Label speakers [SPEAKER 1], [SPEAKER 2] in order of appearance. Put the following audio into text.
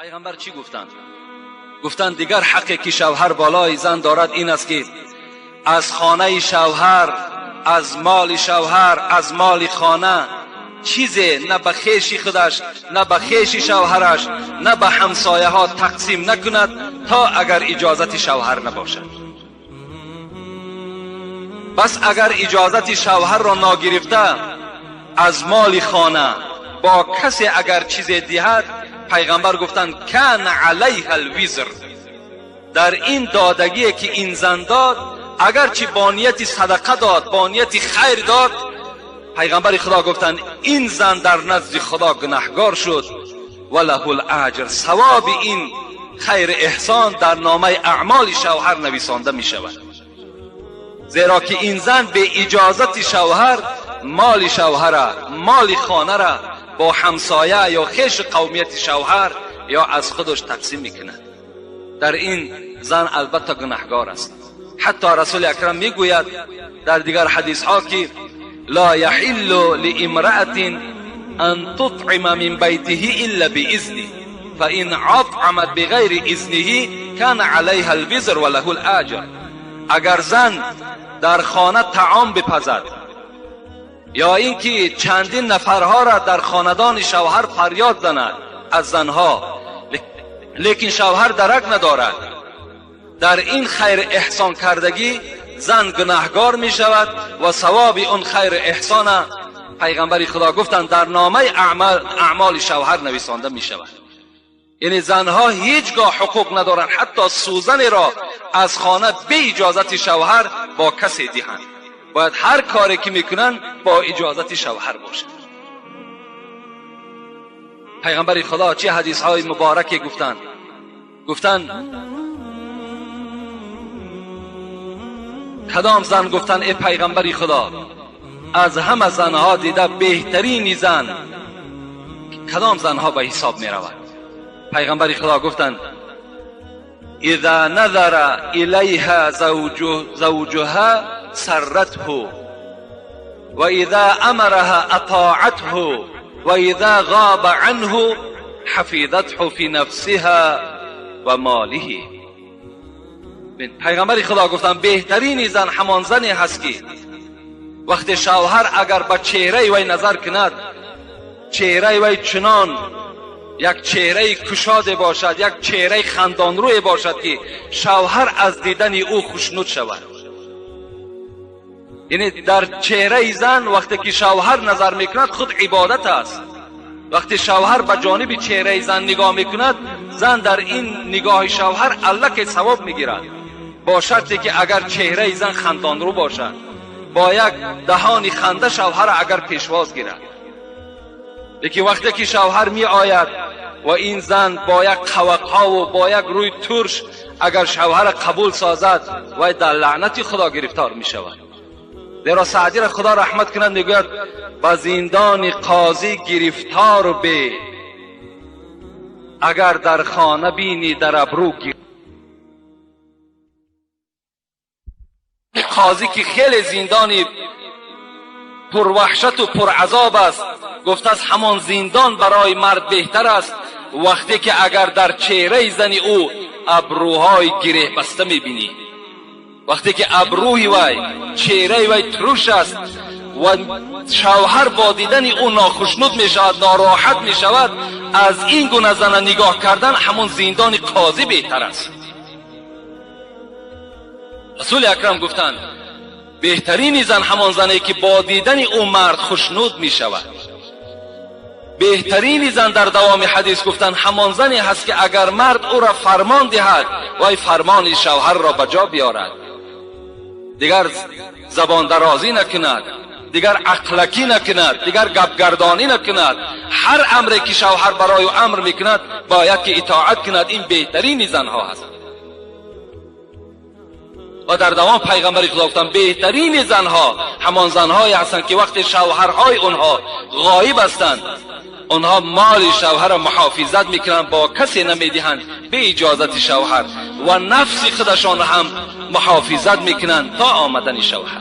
[SPEAKER 1] پیغمبر چی گفتند؟ گفتند دیگر حقی که شوهر بالای زن دارد این است که از خانه شوهر، از مال شوهر، از مال خانه چیزی نه به خویش خودش، نه به خویش شوهرش، نه به همسایه ها تقسیم نکند تا اگر اجازت شوهر نباشد. بس اگر اجازت شوهر را ناگرفته از مال خانه با کسی اگر چیزی دهد، پیغمبر گفتند کان علیها الوزر، در این دادگی که این زن داد اگرچه با نیت صدقه داد، با نیت خیر داد، پیغمبر خدا گفتند این زن در نزد خدا گناهگار شد وله الاجر، ثواب این خیر احسان در نامه اعمال شوهر نویسانده می شود. زیرا که این زن به اجازت شوهر مال شوهر، مال خانه را با همسایه یا خویش قومیت شوهر یا از خودش تقسیم میکنه. در این زن البته گناهگار است. حتی رسول اکرم میگوید در دیگر حدیث ها که لا یحل لامرأة ان تطعم من بیته الا باذنه فان اطعمت بغیر اذنه کان علیها الوزر وله الاجر. اگر زن در خانه طعام بپزد یا اینکه چندین نفرها را در خاندان شوهر فریاد زند از زنها، لیکن شوهر درک ندارد، در این خیر احسان کردگی زن گناهگار می شود و ثواب اون خیر احسان پیغمبر خدا گفتند در نامه اعمال شوهر نویسانده می شود. یعنی زنها هیچگاه حقوق ندارند حتی سوزن را از خانه به اجازت شوهر با کسی دهند. باید هر کاری که میکنن با اجازت شوهر باشه. پیغمبر خدا چه حدیث های مبارکی گفتند کدام زن گفتند ای پیغمبر خدا از همه زنها دیده بهترین زن کدام زنها به حساب می رود؟ پیغمبر خدا گفتند اذا نظر الیها زوجها سرته و اذا امرها اطاعته و اذا غاب عنه حفظته فی نفسها و ماله. پیغمبر خدا گفتند بهترین زن همان زنی هست که وقتی شوهر اگر به چهره وی نظر کند، چهره وی چنان یک چهره کشاده باشد، یک چهره خندان روی باشد که شوهر از دیدن او خوشنود شود. یعنی در چهره زن وقتی که شوهر نظر میکند خود عبادت است. وقتی شوهر به جانب چهره زن نگاه میکند، زن در این نگاه شوهر الک ثواب میگیرد، با شرطی که اگر چهره زن خندان رو باشد، با یک دهان خنده شوهر اگر پیشواز گیرد. لیکن وقتی که شوهر می آید و این زن با یک قوقها و با یک روی ترش اگر شوهر قبول سازد و در لعنت خدا گرفتار می شود. زیرا سعدی را خدا رحمت کنند میگوید به زندان قاضی گرفتار به اگر در خانه بینی در ابرو گیر. قاضی که خیلی زندانی پر وحشت و پر عذاب است، گفته است همان زندان برای مرد بهتر است وقتی که اگر در چهره زن او ابروهای گره بسته میبینی، وقتی که ابروی وی چهره وی تروش است و شوهر با دیدن او ناخوشنود می شود، ناراحت می شود، از این گونه زن نگاه کردن همون زندان قاضی بهتر است. رسول اکرم گفتند بهترین زن همان زنی که با دیدن او مرد خوشنود می شود. بهترین زن در دوام حدیث گفتند همان زنی هست که اگر مرد او را فرمان دهد و فرمان شوهر را بجا بیارد، دیگر زبان درازی نکند، دیگر عقلکی نکند، دیگر گپگردانی نکند، هر امری که شوهر برای او امر میکند باید که اطاعت کند. این بهترین زنها هست. و در دوام پیغمبر خدا گفتند بهترین زنها همان زنهایی هستند که وقتی شوهرهای اونها غایب هستند اونها مال شوهر را محافظت میکنند، با کسی نمیدهند به اجازت شوهر، و نفس خودشان هم محافظت میکنند تا آمدن شوهر.